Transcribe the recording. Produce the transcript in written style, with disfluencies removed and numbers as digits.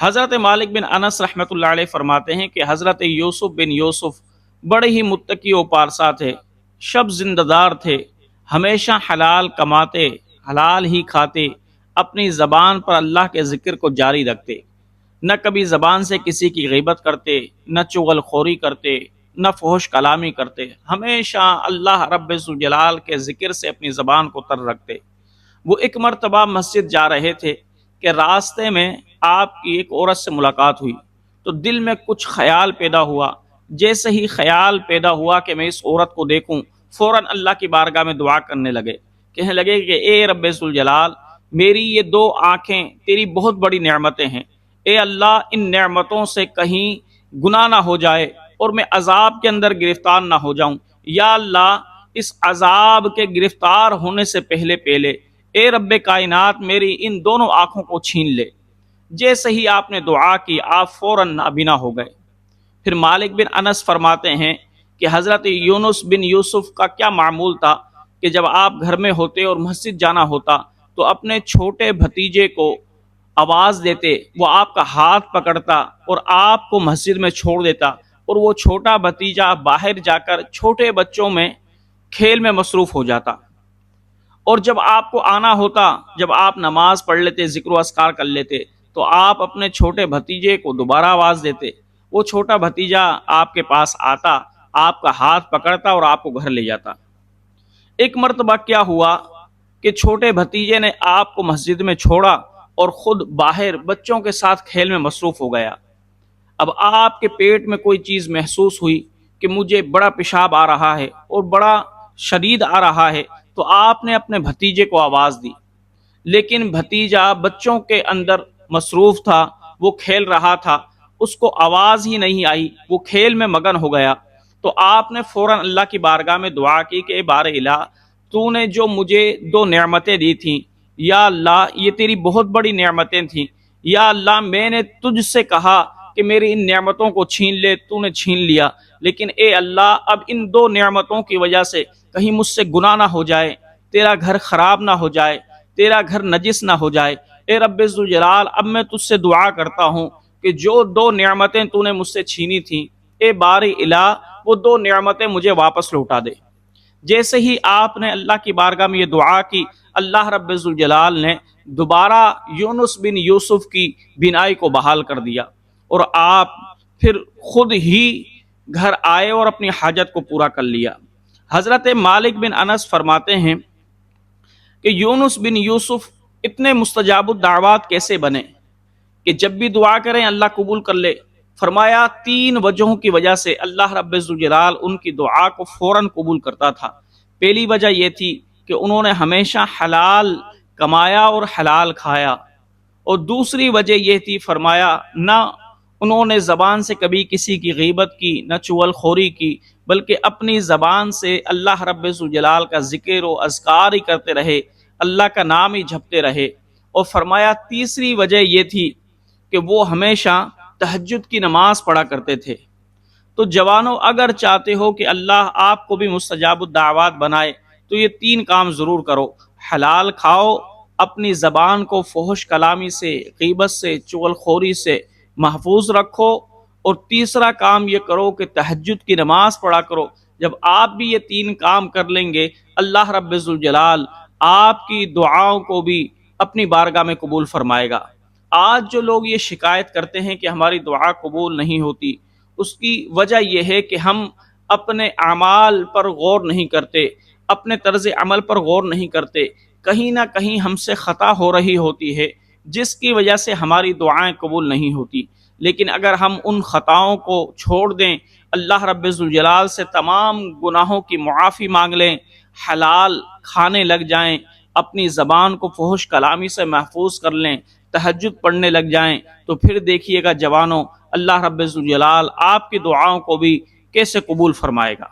حضرت مالک بن انس رحمۃ اللہ علیہ فرماتے ہیں کہ حضرت یوسف بن یوسف بڑے ہی متقی و پارسا تھے، شب زندہ دار تھے، ہمیشہ حلال کماتے، حلال ہی کھاتے، اپنی زبان پر اللہ کے ذکر کو جاری رکھتے، نہ کبھی زبان سے کسی کی غیبت کرتے، نہ چغل خوری کرتے، نہ فحش کلامی کرتے، ہمیشہ اللہ رب ذوالجلال کے ذکر سے اپنی زبان کو تر رکھتے۔ وہ ایک مرتبہ مسجد جا رہے تھے کہ راستے میں آپ کی ایک عورت سے ملاقات ہوئی، تو دل میں کچھ خیال پیدا ہوا۔ جیسے ہی خیال پیدا ہوا کہ میں اس عورت کو دیکھوں، فوراً اللہ کی بارگاہ میں دعا کرنے لگے، کہنے لگے کہ اے رب ذوالجلال، میری یہ دو آنکھیں تیری بہت بڑی نعمتیں ہیں، اے اللہ ان نعمتوں سے کہیں گناہ نہ ہو جائے اور میں عذاب کے اندر گرفتار نہ ہو جاؤں، یا اللہ اس عذاب کے گرفتار ہونے سے پہلے اے رب کائنات میری ان دونوں آنکھوں کو چھین لے۔ جیسے ہی آپ نے دعا کی، آپ فوراً نابینا ہو گئے۔ پھر مالک بن انس فرماتے ہیں کہ حضرت یونس بن یوسف کا کیا معمول تھا کہ جب آپ گھر میں ہوتے اور مسجد جانا ہوتا تو اپنے چھوٹے بھتیجے کو آواز دیتے، وہ آپ کا ہاتھ پکڑتا اور آپ کو مسجد میں چھوڑ دیتا، اور وہ چھوٹا بھتیجا باہر جا کر چھوٹے بچوں میں کھیل میں مصروف ہو جاتا، اور جب آپ کو آنا ہوتا، جب آپ نماز پڑھ لیتے، ذکر و اذکار کر لیتے، تو آپ اپنے چھوٹے بھتیجے کو دوبارہ آواز دیتے، وہ چھوٹا بھتیجا آپ کے پاس آتا، آپ کا ہاتھ پکڑتا اور آپ کو گھر لے جاتا۔ ایک مرتبہ کیا ہوا کہ چھوٹے بھتیجے نے آپ کو مسجد میں چھوڑا اور خود باہر بچوں کے ساتھ کھیل میں مصروف ہو گیا۔ اب آپ کے پیٹ میں کوئی چیز محسوس ہوئی کہ مجھے بڑا پیشاب آ رہا ہے اور بڑا شدید آ رہا ہے، تو آپ نے اپنے بھتیجے کو آواز دی، لیکن بھتیجا بچوں کے اندر مصروف تھا، وہ کھیل رہا تھا، اس کو آواز ہی نہیں آئی، وہ کھیل میں مگن ہو گیا۔ تو آپ نے فوراً اللہ کی بارگاہ میں دعا کی کہ اے بار الہ، تو نے جو مجھے دو نعمتیں دی تھیں، یا اللہ یہ تیری بہت بڑی نعمتیں تھیں، یا اللہ میں نے تجھ سے کہا کہ میری ان نعمتوں کو چھین لے، تو نے چھین لیا، لیکن اے اللہ اب ان دو نعمتوں کی وجہ سے کہیں مجھ سے گناہ نہ ہو جائے، تیرا گھر خراب نہ ہو جائے، تیرا گھر نجس نہ ہو جائے، اے رب ذوالجلال اب میں تجھ سے دعا کرتا ہوں کہ جو دو نعمتیں تو نے مجھ سے چھینی تھیں، اے باری الہ وہ دو نعمتیں مجھے واپس لوٹا دے۔ جیسے ہی آپ نے اللہ کی بارگاہ میں یہ دعا کی، اللہ رب ذوالجلال نے دوبارہ یونس بن یوسف کی بینائی کو بحال کر دیا، اور آپ پھر خود ہی گھر آئے اور اپنی حاجت کو پورا کر لیا۔ حضرت مالک بن انس فرماتے ہیں کہ یونس بن یوسف اتنے مستجاب الدعوات کیسے بنے کہ جب بھی دعا کریں اللہ قبول کر لے؟ فرمایا 3 وجہوں کی وجہ سے اللہ رب ذوالجلال ان کی دعا کو فوراً قبول کرتا تھا۔ پہلی وجہ یہ تھی کہ انہوں نے ہمیشہ حلال کمایا اور حلال کھایا، اور دوسری وجہ یہ تھی، فرمایا نہ انہوں نے زبان سے کبھی کسی کی غیبت کی، نہ چغل خوری کی، بلکہ اپنی زبان سے اللہ رب ذوالجلال کا ذکر و اذکار ہی کرتے رہے، اللہ کا نام ہی جپتے رہے۔ اور فرمایا تیسری وجہ یہ تھی کہ وہ ہمیشہ تہجد کی نماز پڑھا کرتے تھے۔ تو جوانوں، اگر چاہتے ہو کہ اللہ آپ کو بھی مستجاب الدعوات بنائے تو یہ 3 کام ضرور کرو: حلال کھاؤ، اپنی زبان کو فحش کلامی سے، غیبت سے، چغل خوری سے محفوظ رکھو، اور تیسرا کام یہ کرو کہ تہجد کی نماز پڑھا کرو۔ جب آپ بھی یہ 3 کام کر لیں گے، اللہ رب ذوالجلال آپ کی دعاؤں کو بھی اپنی بارگاہ میں قبول فرمائے گا۔ آج جو لوگ یہ شکایت کرتے ہیں کہ ہماری دعا قبول نہیں ہوتی، اس کی وجہ یہ ہے کہ ہم اپنے اعمال پر غور نہیں کرتے، اپنے طرز عمل پر غور نہیں کرتے، کہیں نہ کہیں ہم سے خطا ہو رہی ہوتی ہے جس کی وجہ سے ہماری دعائیں قبول نہیں ہوتی۔ لیکن اگر ہم ان خطاؤں کو چھوڑ دیں، اللہ رب ذوالجلال سے تمام گناہوں کی معافی مانگ لیں، حلال کھانے لگ جائیں، اپنی زبان کو فحش کلامی سے محفوظ کر لیں، تہجد پڑھنے لگ جائیں، تو پھر دیکھیے گا جوانوں، اللہ رب ذوالجلال آپ کی دعاؤں کو بھی کیسے قبول فرمائے گا۔